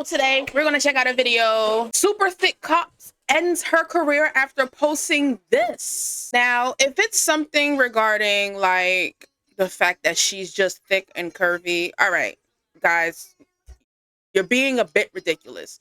So today we're gonna check out a video. Super Thicc Cops ends her career after posting this. Now, if it's something regarding like the fact that she's just thick and curvy, all right, guys, you're being a bit ridiculous.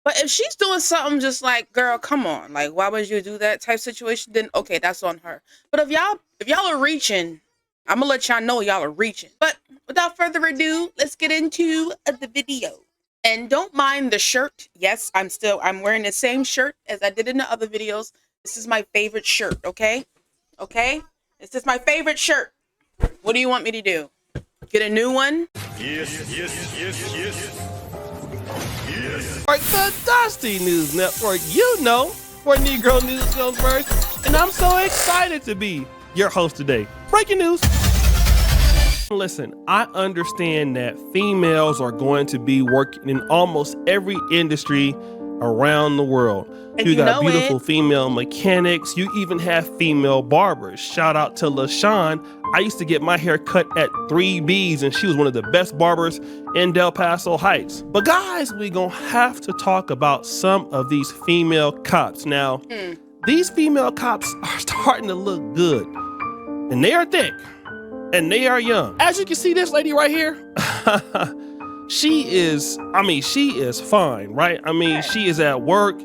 But if she's doing something just like, girl, come on, like, why would you do that type situation? Then okay, that's on her. But if y'all are reaching, I'm gonna let y'all know y'all are reaching. But without further ado, let's get into the video. And don't mind the shirt. Yes, I'm wearing the same shirt as I did in the other videos. This is my favorite shirt, okay? Okay? This is my favorite shirt. What do you want me to do? Get a new one? Yes. Like the Dusty News Network, you know, where Negro news goes first. And I'm so excited to be your host today. Breaking news. Listen, I understand that females are going to be working in almost every industry around the world. You got beautiful female mechanics. You even have female barbers. Shout out to LaShawn. I used to get my hair cut at 3B's and she was one of the best barbers in Del Paso Heights. But guys, we gonna have to talk about some of these female cops. Now, these female cops are starting to look good and they are thick and they are young. As you can see, this lady right here, she is fine, right? I mean, she is at work.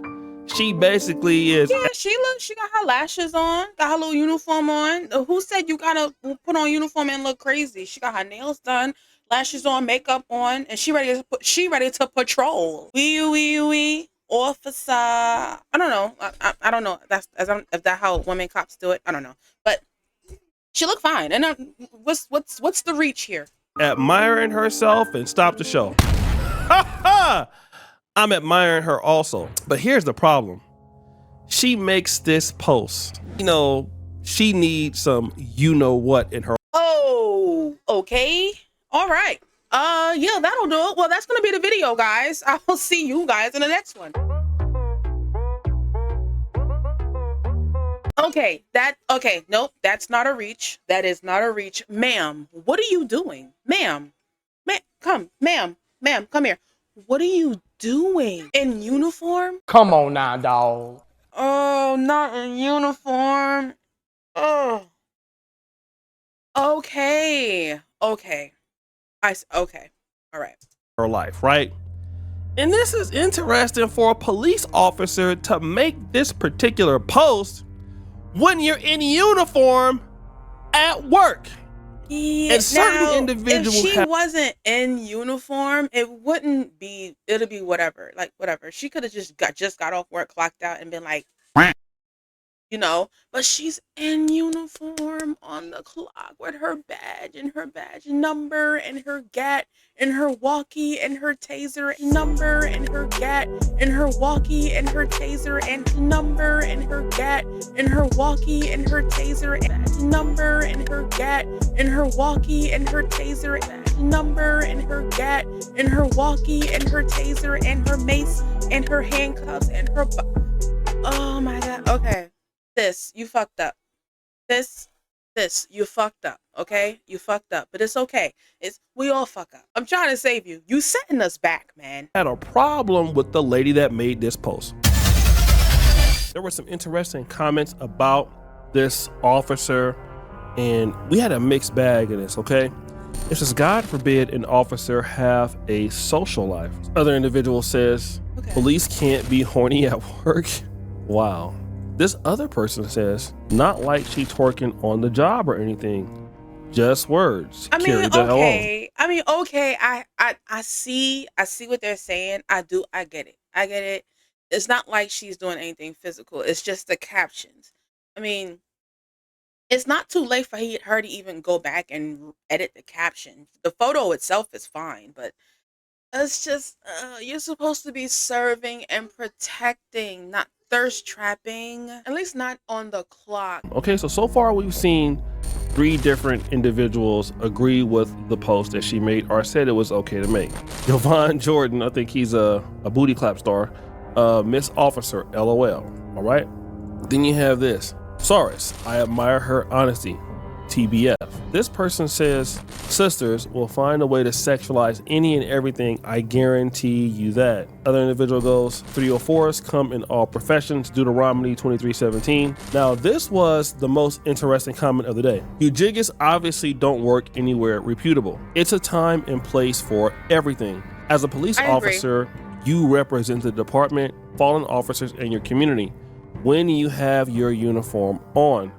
She basically is. Yeah, she got her lashes on, got her little uniform on. Who said you gotta put on uniform and look crazy? She got her nails done, lashes on, makeup on, and she ready to patrol. Wee, officer. I don't know. I don't know. If that's how women cops do it. I don't know. But she looked fine. And what's the reach here? Admiring herself and stop the show. I'm admiring her also. But here's the problem. She makes this post. You know, she needs some you-know-what in her. Oh, okay. All right. Yeah, that'll do it. Well, that's going to be the video, guys. I will see you guys in the next one. Okay, nope, that's not a reach. That is not a reach. Ma'am, what are you doing? Ma'am, come here. What are you doing? In uniform? Come on now, dog. Oh, not in uniform. Oh. Okay. Okay. Okay. All right. Her life, right? And this is interesting for a police officer to make this particular post when you're in uniform at work. Yeah, and certain individuals if she wasn't in uniform, it'll be whatever. Like whatever. She could have just got off work, clocked out, and been like, you know, but she's in uniform on the clock with her badge and her badge number and her gat and her walkie and her taser number and her gat and her walkie and her taser and number and her gat and her walkie and her taser and number and her gat and her walkie and her taser and number and her gat and her walkie and her taser and her mace and her handcuffs and her oh my god. Okay. You fucked up. This, you fucked up, okay? You fucked up, but it's okay. We all fuck up. I'm trying to save you. You setting us back, man. I had a problem with the lady that made this post. There were some interesting comments about this officer, and we had a mixed bag of this, okay? It says, God forbid an officer have a social life. Other individual says, police can't be horny at work. Wow. This other person says, not like she twerking on the job or anything, just words. I mean, okay. I see what they're saying. I get it. It's not like she's doing anything physical. It's just the captions. I mean, it's not too late for her to even go back and edit the caption. The photo itself is fine, but it's just, you're supposed to be serving and protecting, not thirst trapping, at least not on the clock. Okay, so far we've seen 3 different individuals agree with the post that she made or said it was okay to make. Yvonne Jordan, I think he's a booty clap star, Miss Officer, LOL, all right? Then you have this. Saurus, I admire her honesty. TBF. This person says, sisters will find a way to sexualize any and everything. I guarantee you that. Other individual goes, 304s come in all professions, Deuteronomy 23:17. Now, this was the most interesting comment of the day. You jiggas obviously don't work anywhere reputable. It's a time and place for everything. As a police officer, you represent the department, fallen officers, and your community. When you have your uniform on,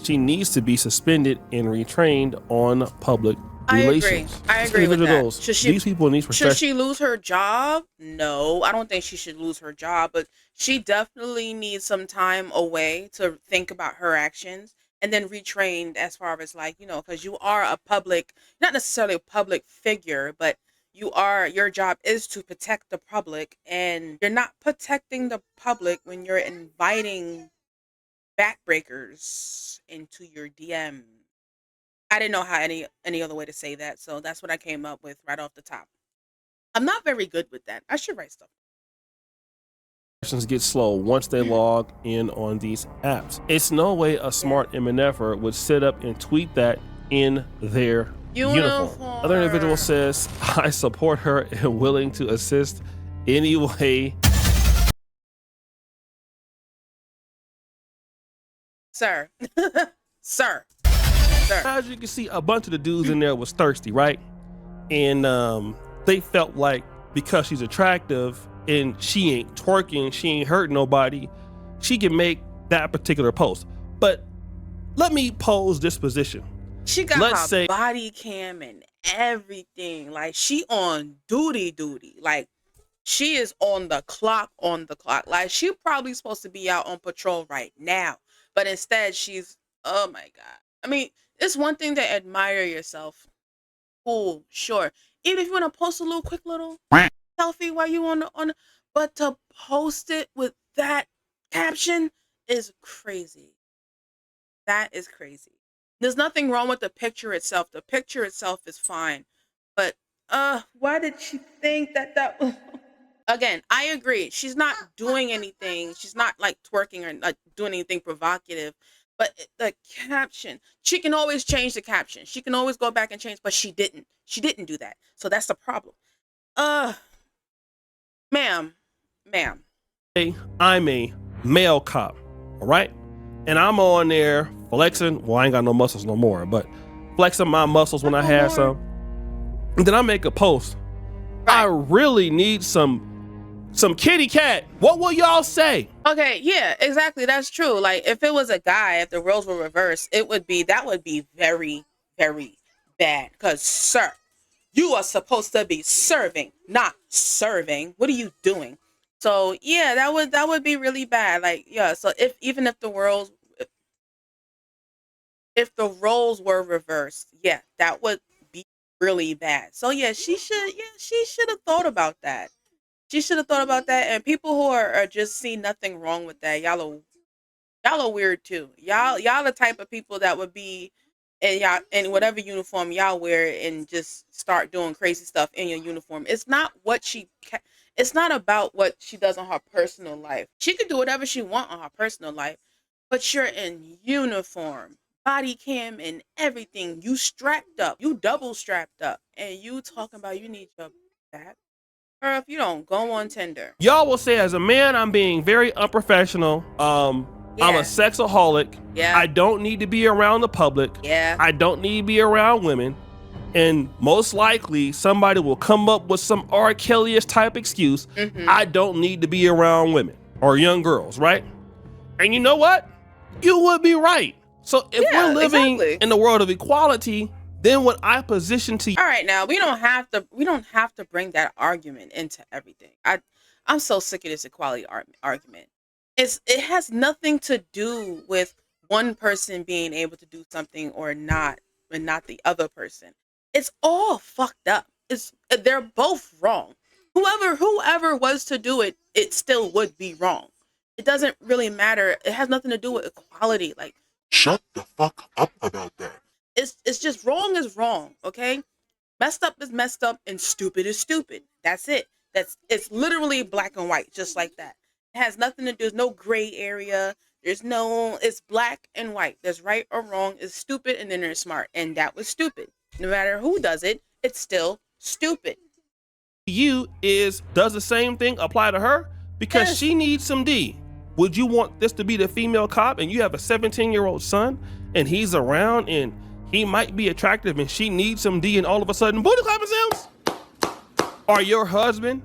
she needs to be suspended and retrained on public relations. I agree with that. These people need should she lose her job? No, I don't think she should lose her job, but she definitely needs some time away to think about her actions and then retrained as far as like, because you are a public, not necessarily a public figure, but your job is to protect the public, and you're not protecting the public when you're inviting backbreakers into your DM. I didn't know how any other way to say that, so that's what I came up with right off the top. I'm not very good with that. I should write stuff. Get slow once they log in on these apps. It's no way a smart MNFer would sit up and tweet that in their uniform. Other individual says, I support her and willing to assist any way. Sir. Sir. As you can see, a bunch of the dudes in there was thirsty, right? And they felt like because she's attractive and she ain't twerking, she ain't hurting nobody, she can make that particular post. But let me pose this position. She got her body cam and everything. Like, she on duty. Like, she is on the clock. Like, she probably supposed to be out on patrol right now. But instead, she's, oh my God. I mean, it's one thing to admire yourself. Cool, sure. Even if you want to post a quick little selfie while you but to post it with that caption is crazy. That is crazy. There's nothing wrong with the picture itself. The picture itself is fine. But why did she think that was... Again, I agree. She's not doing anything. She's not like twerking or like doing anything provocative. But the caption, she can always change the caption. She can always go back and change, but she didn't. She didn't do that. So that's the problem. Ma'am. Hey, I'm a male cop, all right? And I'm on there flexing. Well, I ain't got no muscles no more, but flexing my muscles when I had some. And then I make a post. Right. I really need some kitty cat. What will y'all say? Okay, yeah, exactly. That's true. Like, if it was a guy, if the roles were reversed, that would be very, very bad. Because, sir, you are supposed to be serving, not serving. What are you doing? So yeah, that would be really bad. Like, yeah. So if the roles were reversed, yeah, that would be really bad. So yeah, she should have thought about that. She should have thought about that. And people who are just see nothing wrong with that, y'all are weird too. Y'all the type of people that would be in whatever uniform y'all wear and just start doing crazy stuff in your uniform. It's not about what she does on her personal life. She can do whatever she wants on her personal life, but you're in uniform, body cam and everything. You strapped up, you double strapped up, and you talking about you need your back. Or if you don't, go on Tinder. Y'all will say, as a man, I'm being very unprofessional. Yeah. I'm a sexaholic. Yeah. I don't need to be around the public. Yeah. I don't need to be around women. And most likely somebody will come up with some R. Kelly-ish type excuse. Mm-hmm. I don't need to be around women or young girls, right? And you know what? You would be right. So if we're living in the world of equality, then what I position to you. All right, now we don't have to bring that argument into everything. I'm so sick of this equality argument. It has nothing to do with one person being able to do something or not, and not the other person. It's all fucked up. They're both wrong. Whoever was to do it, it still would be wrong. It doesn't really matter. It has nothing to do with equality. Like, shut the fuck up about that. It's just wrong is wrong, okay? Messed up is messed up and stupid is stupid. That's it. It's literally black and white, just like that. It has nothing to do. There's no gray area. It's black and white. There's right or wrong. It's stupid and then there's smart. And that was stupid. No matter who does it, it's still stupid. Does the same thing apply to her? Because Yes. she needs some D. Would you want this to be the female cop and you have a 17-year-old son and he's around and he might be attractive and she needs some D and all of a sudden booty clapping sounds? Or your husband?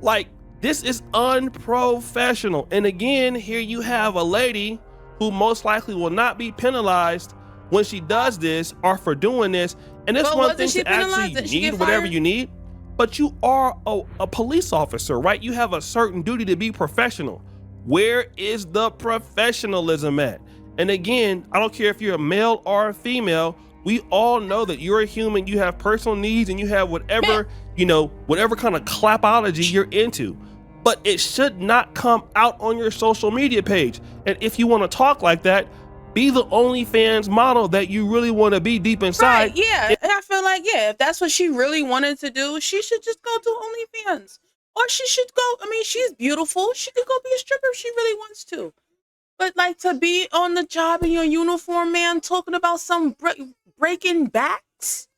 Like, this is unprofessional. And again, here you have a lady who most likely will not be penalized when she does this or for doing this. And it's one thing to actually need whatever you need, but you are a police officer, right? You have a certain duty to be professional. Where is the professionalism at? And again, I don't care if you're a male or a female, we all know that you're a human, you have personal needs and you have whatever, whatever kind of clapology you're into. But it should not come out on your social media page. And if you want to talk like that, be the OnlyFans model that you really want to be deep inside. Right, yeah. And I feel like, if that's what she really wanted to do, she should just go to OnlyFans. Or she should go, she's beautiful. She could go be a stripper if she really wants to. But like to be on the job in your uniform, man, talking about some breaking backs?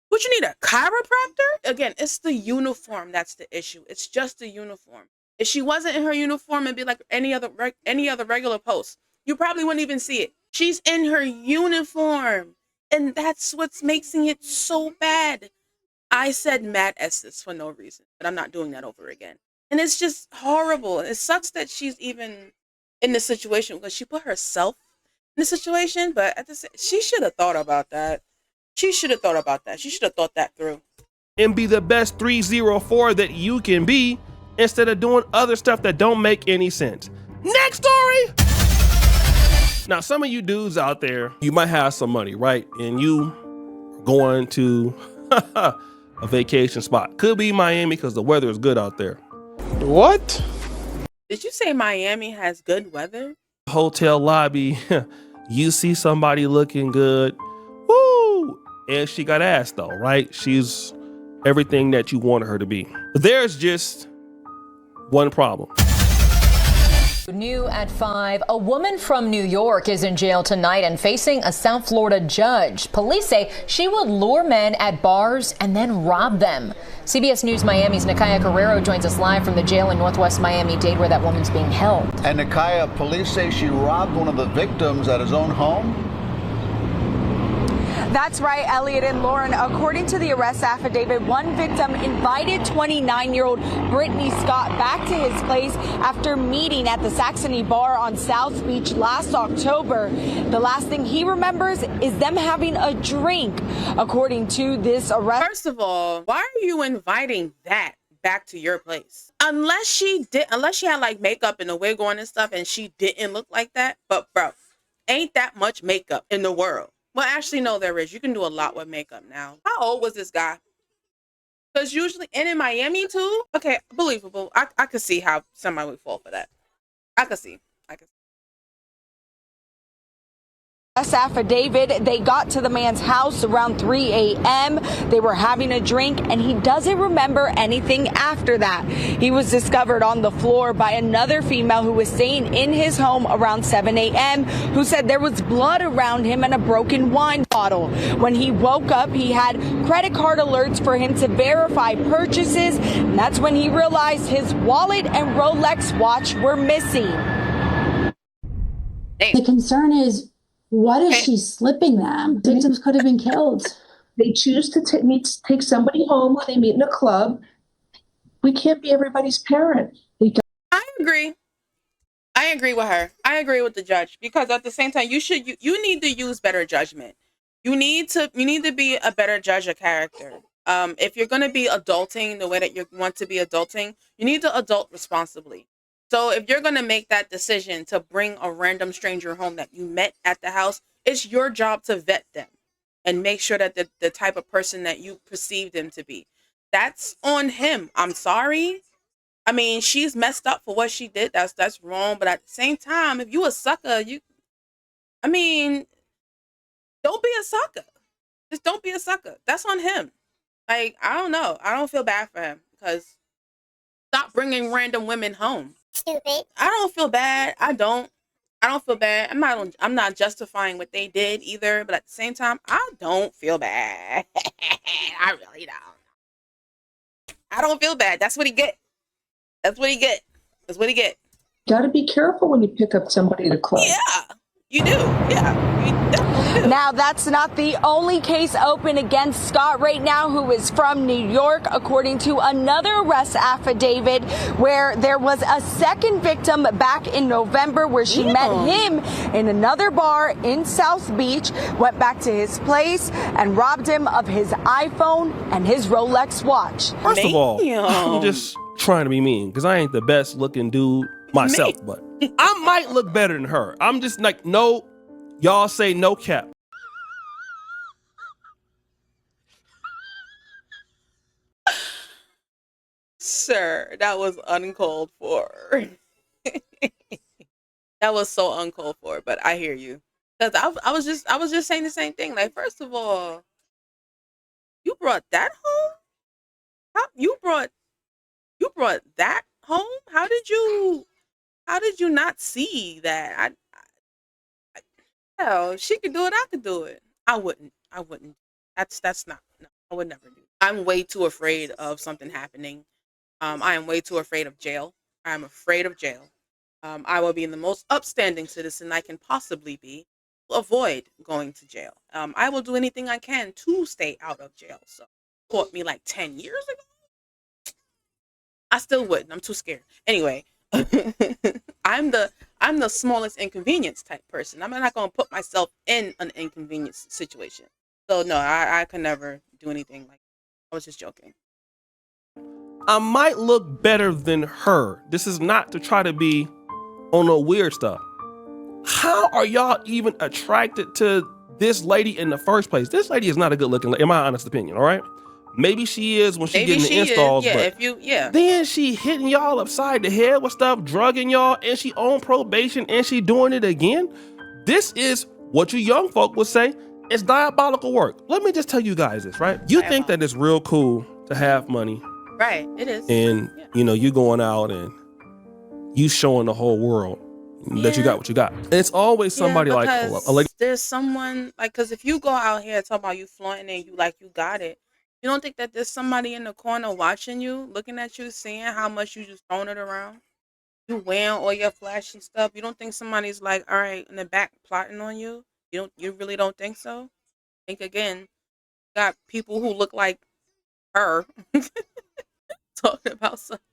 Would you need a chiropractor? Again, it's the uniform that's the issue. It's just the uniform. If she wasn't in her uniform and be like any other regular post, you probably wouldn't even see it. She's in her uniform. And that's what's making it so bad. I said Mad Esses for no reason, but I'm not doing that over again. And it's just horrible. It sucks that she's even in this situation because she put herself in the situation, but she should have thought about that. She should have thought that through. And be the best 304 that you can be instead of doing other stuff that don't make any sense. Next story. Now, some of you dudes out there, you might have some money, right? And you are going to a vacation spot. Could be Miami because the weather is good out there. What? Did you say Miami has good weather? Hotel lobby, you see somebody looking good. Woo! And she got ass though, right? She's everything that you wanted her to be. But there's just one problem. New at 5, a woman from New York is in jail tonight and facing a South Florida judge. Police say she would lure men at bars and then rob them. CBS News Miami's Nakaya Carrero joins us live from the jail in Northwest Miami-Dade where that woman's being held. And Nakaya, police say she robbed one of the victims at his own home. That's right, Elliot and Lauren. According to the arrest affidavit, one victim invited 29-year-old Brittany Scott back to his place after meeting at the Saxony bar on South Beach last October. The last thing he remembers is them having a drink, according to this arrest. First of all, why are you inviting that back to your place? Unless she had like makeup and a wig on and stuff and she didn't look like that. But bro, ain't that much makeup in the world. Well, actually, no, there is. You can do a lot with makeup now. How old was this guy? Because usually, and in Miami too? Okay, believable. I could see how somebody would fall for that. I could see. Affidavit, they got to the man's house around 3 a.m. They were having a drink and he doesn't remember anything after that. He was discovered on the floor by another female who was staying in his home around 7 a.m. who said there was blood around him and a broken wine bottle. When he woke up, he had credit card alerts for him to verify purchases, and that's when he realized his wallet and Rolex watch were missing. The concern is, what if she's slipping them? Victims could have been killed. They choose to take somebody home when they meet in a club. We can't be everybody's parent. I agree. I agree with her. I agree with the judge because at the same time, you need to use better judgment. You need to be a better judge of character. If you're gonna be adulting the way that you want to be adulting, you need to adult responsibly. So if you're going to make that decision to bring a random stranger home that you met at the house, it's your job to vet them and make sure that the type of person that you perceive them to be. That's on him. I'm sorry. I mean, she's messed up for what she did. That's wrong. But at the same time, if you a sucker, don't be a sucker. Just don't be a sucker. That's on him. Like, I don't know. I don't feel bad for him because stop bringing random women home. Stupid. I don't feel bad. I don't feel bad. I'm not justifying what they did either, but at the same time, I don't feel bad. I really don't. I don't feel bad. That's what he get. That's what he get. That's what he get. Got to be careful when you pick up somebody at a club. Yeah, you do. Yeah, you definitely do. Now, that's not the only case open against Scott right now, who is from New York, according to another arrest affidavit where there was a second victim back in November where she met him in another bar in South Beach, went back to his place and robbed him of his iPhone and his Rolex watch. First of all, I'm just trying to be mean because I ain't the best looking dude myself, but I might look better than her. I'm just like, no, y'all say no cap. Sir, that was uncalled for. That was so uncalled for, but I hear you. Cause I was just saying the same thing. Like, first of all, you brought that home? You brought that home? How did you not see that? Hell, she could do it, I could do it. I wouldn't. That's not, no, I would never do. I'm way too afraid of something happening. I am way too afraid of jail. I'm afraid of jail. I will be the most upstanding citizen I can possibly be to avoid going to jail. I will do anything I can to stay out of jail. So, caught me like 10 years ago. I still wouldn't. I'm too scared. Anyway, I'm the smallest inconvenience type person. I'm not gonna put myself in an inconvenience situation. So no, I could never do anything like that. I was just joking. I might look better than her. This is not to try to be on no weird stuff. How are y'all even attracted to this lady in the first place? This lady is not a good looking lady, in my honest opinion, all right? Maybe she is when she getting the installs, yeah, but then she hitting y'all upside the head with stuff, drugging y'all, and she on probation and she doing it again. This is what you young folk would say is diabolical work. Let me just tell you guys this, right? You think that it's real cool to have money. Right, it is. And, you know, you going out and you showing the whole world that you got what you got. And it's always somebody like a lady. There's someone, like, because if you go out here and talk about you flaunting and you got it, you don't think that there's somebody in the corner watching you, looking at you, seeing how much you just throwing it around? You wearing all your flashy stuff. You don't think somebody's like, all right, in the back plotting on you? You really don't think so? Think again. Got people who look like her talking about something.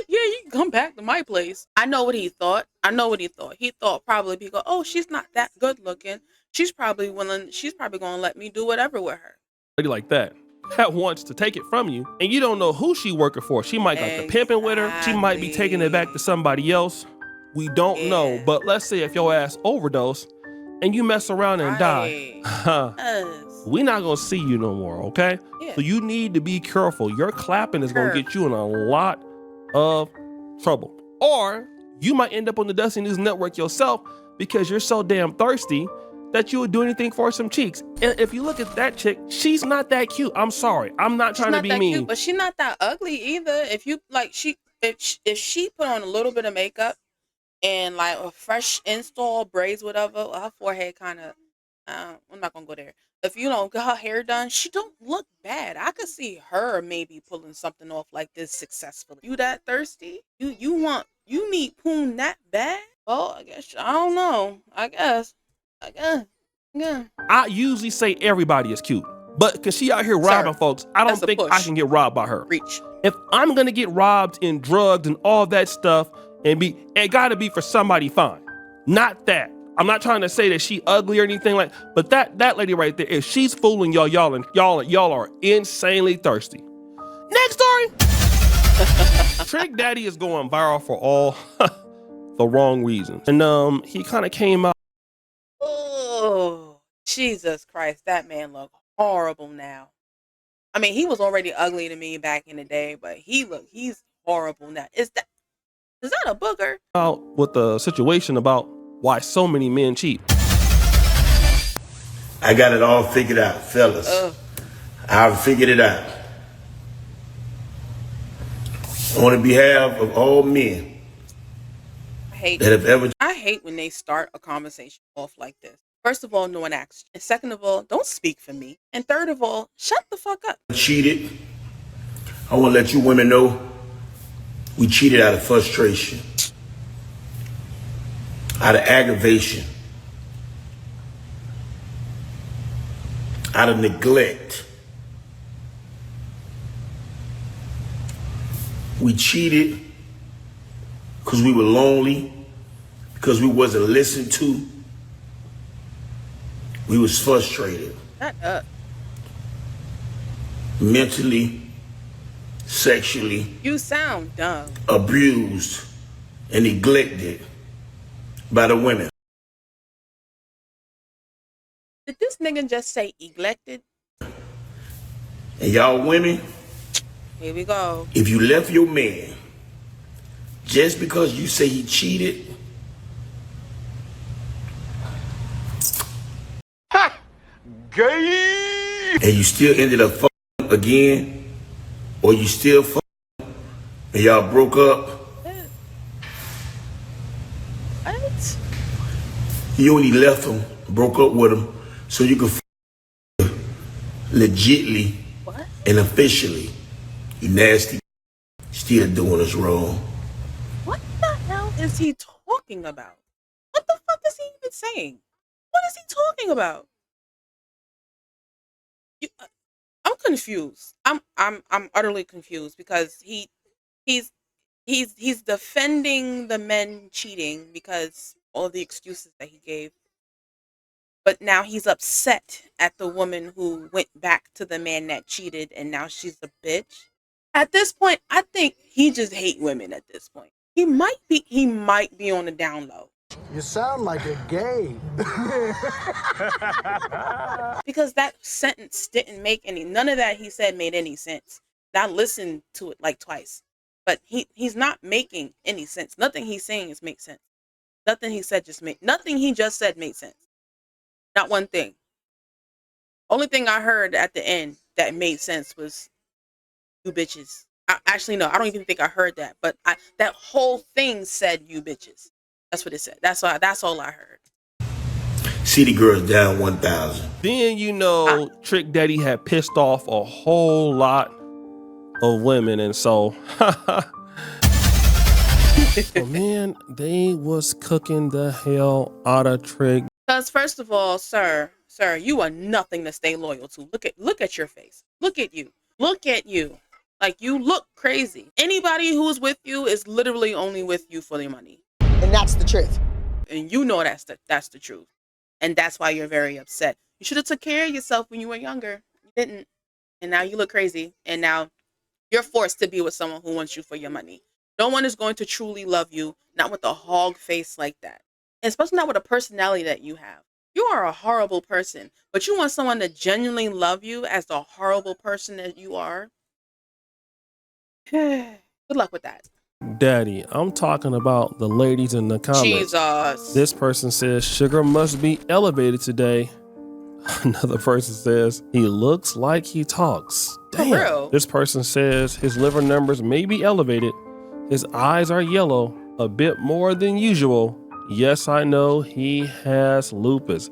Yeah, you can come back to my place. I know what he thought. He thought probably because, oh, she's not that good looking. She's probably gonna let me do whatever with her. Lady like that wants to take it from you, and you don't know who she working for. She might got the pimping with her. She might be taking it back to somebody else. We don't know. But let's say if your ass overdose and you mess around and die, we not gonna see you no more, okay? So you need to be careful. Your clapping is gonna get you in a lot of trouble. Or you might end up on the Dusty News Network yourself because you're so damn thirsty that you would do anything for some cheeks. And if you look at that chick, she's not that cute. I'm sorry. I'm not trying to be mean. Cute, but she's not that ugly either. If you like, if she put on a little bit of makeup and like a fresh install braids, whatever, her forehead kind of, I'm not gonna go there. If you don't get her hair done, she don't look bad. I could see her maybe pulling something off like this successfully. You that thirsty? You need poon that bad? Well, I guess I don't know. I guess. Yeah. I usually say everybody is cute, but because she out here robbing folks, I don't think I can get robbed by her. Reach. If I'm gonna get robbed and drugged and all that stuff, it gotta be for somebody fine, not that. I'm not trying to say that she ugly or anything like, but that lady right there, if she's fooling y'all are insanely thirsty. Next story. Trick Daddy is going viral for all the wrong reasons, and he kind of came out. Oh, Jesus Christ, that man look horrible now. I mean, he was already ugly to me back in the day, but he's horrible now. Is that a booger? Out with the situation about why so many men cheat. I got it all figured out, fellas. I've figured it out. On behalf of all men, that have ever. I hate when they start a conversation off like this. First of all, no one asked. And second of all, don't speak for me. And third of all, shut the fuck up. Cheated. I want to let you women know we cheated out of frustration, out of aggravation, out of neglect. We cheated because we were lonely, because we wasn't listened to. We was frustrated. Shut up. Mentally, sexually. You sound dumb. Abused and neglected by the women. Did this nigga just say neglected? And y'all women, here we go. If you left your man just because you say he cheated, Ha! Gay! and you still ended up fucking again, or you still fucking and y'all broke up, what? You only left him, broke up with him, so you could legitly and officially. You nasty, still doing us wrong. What the hell is he talking about? What the fuck is he even saying? What is he talking about? I'm confused. I'm utterly confused because he's defending the men cheating because all the excuses that he gave. But now he's upset at the woman who went back to the man that cheated and now she's a bitch. At this point, I think he just hates women at this point. He might be on the down low. You sound like a gay. Because that sentence didn't make none of that he said made any sense. I listened to it like twice. But he's not making any sense. Nothing he's saying makes sense. Nothing he just said made sense. Not one thing. Only thing I heard at the end that made sense was you bitches. Actually, no, I don't even think I heard that. But that whole thing said you bitches. That's what it said. That's all I heard. City girls down 1,000. Then Trick Daddy had pissed off a whole lot of women, and so man, they was cooking the hell out of Trick. Because first of all, sir, you are nothing to stay loyal to. Look at your face. Look at you. Like, you look crazy. Anybody who's with you is literally only with you for their money. And that's the truth. And you know that's the truth. And that's why you're very upset. You should have took care of yourself when you were younger. You didn't. And now you look crazy. And now you're forced to be with someone who wants you for your money. No one is going to truly love you, not with a hog face like that. And especially not with a personality that you have. You are a horrible person. But you want someone to genuinely love you as the horrible person that you are? Good luck with that. Daddy, I'm talking about the ladies in the comments. Jesus. This person says sugar must be elevated today. Another person says he looks like he talks. Damn. For real? This person says his liver numbers may be elevated. His eyes are yellow, a bit more than usual. Yes, I know he has lupus.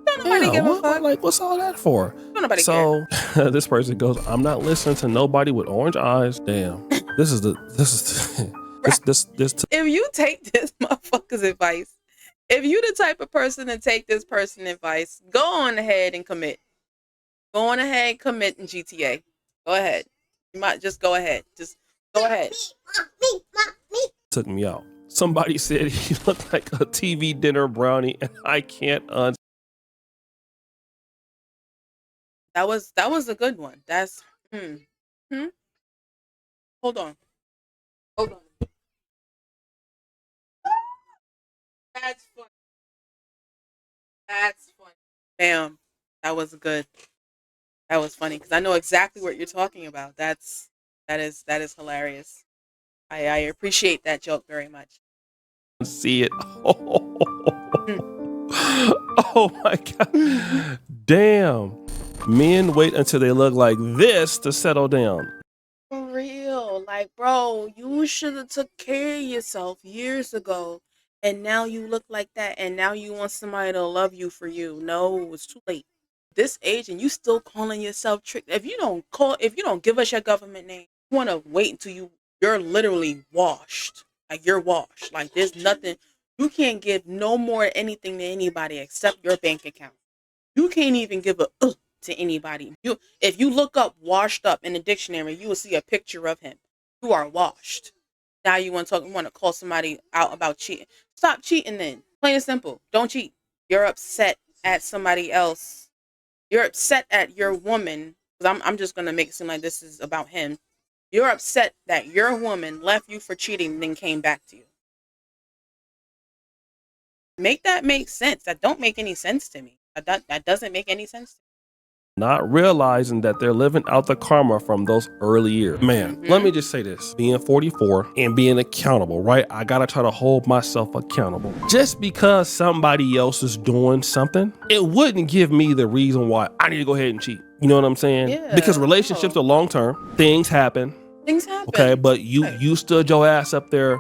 Don't nobody give a fuck. Like, what's all that for? Don't nobody care. This person goes, I'm not listening to nobody with orange eyes. Damn. This If you take this motherfucker's advice, if you the type of person to take this person's advice, go on ahead and commit. Go on ahead, commit in GTA. Go ahead. You might just go ahead. Just go ahead. Took me out. Somebody said he looked like a TV dinner brownie, and I can't That was a good one. That's Hold on. That's funny. Damn, that was good. That was funny because I know exactly what you're talking about. That is hilarious. I appreciate that joke very much. see it. Oh my God. Damn. Men wait until they look like this to settle down. For real. Like, bro, you should have took care of yourself years ago and now you look like that, and now you want somebody to love you for you. No, it's too late. This age, and you still calling yourself Trick. If you don't give us your government name, you want to wait until you're literally washed. Like you're washed. Like there's nothing. You can't give no more anything to anybody except your bank account. You can't even give a to anybody. If you look up washed up in the dictionary, you will see a picture of him. You are washed. Now you want to call somebody out about cheating. Stop cheating then. Plain and simple. Don't cheat. You're upset at somebody else. You're upset at your woman. Because I'm just gonna make it seem like this is about him. You're upset that your woman left you for cheating and then came back to you. Make that make sense. That don't make any sense to me. That doesn't make any sense to me. Not realizing that they're living out the karma from those early years. Man, let me just say this. Being 44 and being accountable, right? I gotta try to hold myself accountable. Just because somebody else is doing something, it wouldn't give me the reason why I need to go ahead and cheat. You know what I'm saying? Yeah, because relationships are long term. Things happen. Things happen. Okay, but you stood your ass up there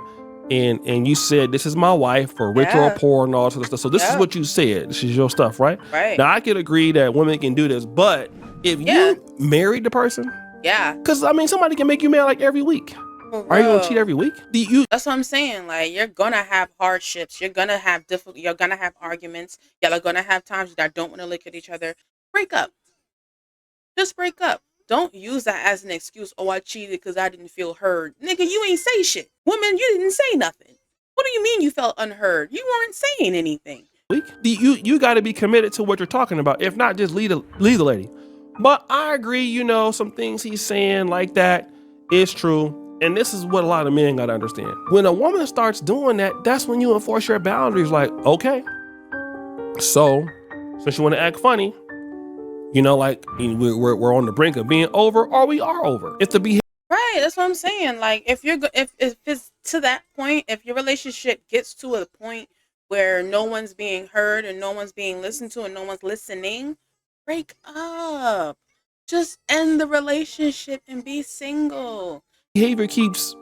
and you said, this is my wife, for rich or poor and all this other stuff. So this is what you said. This is your stuff, right? Right. Now I could agree that women can do this, but if you married the person, because I mean, somebody can make you mad like every week. Are you gonna cheat every week? That's what I'm saying. Like you're gonna have hardships. You're gonna have You're gonna have arguments. Y'all are gonna have times that don't want to look at each other. Break up. Just break up. Don't use that as an excuse. Oh, I cheated because I didn't feel heard. Nigga, you ain't say shit. Woman, you didn't say nothing. What do you mean you felt unheard? You weren't saying anything. You got to be committed to what you're talking about. If not, just leave the lady. But I agree, you know, some things he's saying like that is true. And this is what a lot of men got to understand. When a woman starts doing that, that's when you enforce your boundaries. Like, okay, so since you want to act funny, you know, like we're on the brink of being over, or we are over. If the behavior, right, that's what I'm saying. Like if it's to that point, if your relationship gets to a point where no one's being heard and no one's being listened to and no one's listening, break up. Just end the relationship and be single. Behavior keeps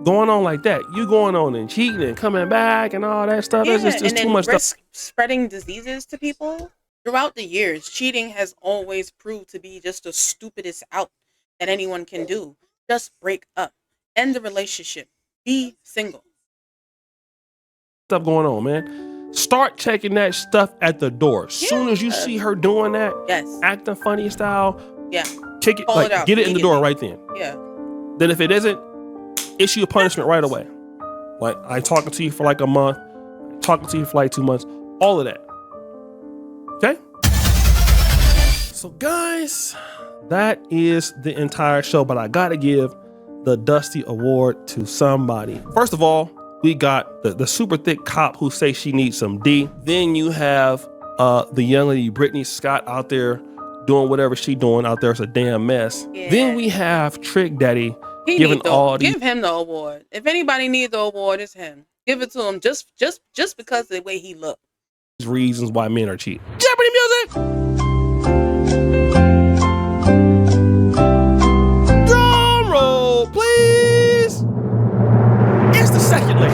going on like that. You going on and cheating and coming back and all that stuff. It's just too much stuff. Spreading diseases to people. Throughout the years, cheating has always proved to be just the stupidest out that anyone can do. Just break up. End the relationship. Be single. Stuff going on, man. Start checking that stuff at the door. Soon as you see her doing that, acting funny style, kick it, like get it in the door right then. Yeah. Then if it isn't, issue a punishment right away. Like I talking to you for like a month, talking to you for like 2 months, all of that. Okay? So guys, that is the entire show, but I gotta give the Dusty Award to somebody. First of all, we got the super thick cop who say she needs some D. Then you have the young lady Brittany Scott out there doing whatever she doing out there. It's a damn mess. Yeah. Then we have Trick Daddy giving all these. Give him the award. If anybody needs the award, it's him. Give it to him just because of the way he looked. Reasons why men are cheating. Jeopardy music! Drum roll, please! It's the second lady.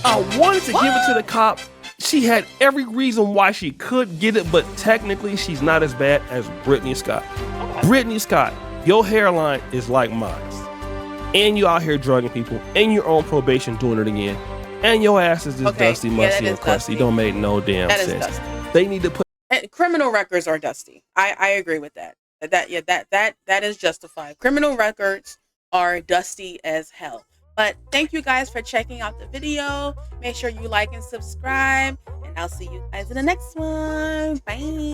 I wanted to give it to the cop. She had every reason why she could get it, but technically she's not as bad as Brittany Scott. Brittany Scott, your hairline is like mine. And you out here drugging people, and you're on probation doing it again. And your ass is just dusty, musty, and crusty. Don't make no damn sense. They need to put criminal records are dusty. I agree with that. That is justified. Criminal records are dusty as hell. But thank you guys for checking out the video. Make sure you like and subscribe, and I'll see you guys in the next one. Bye.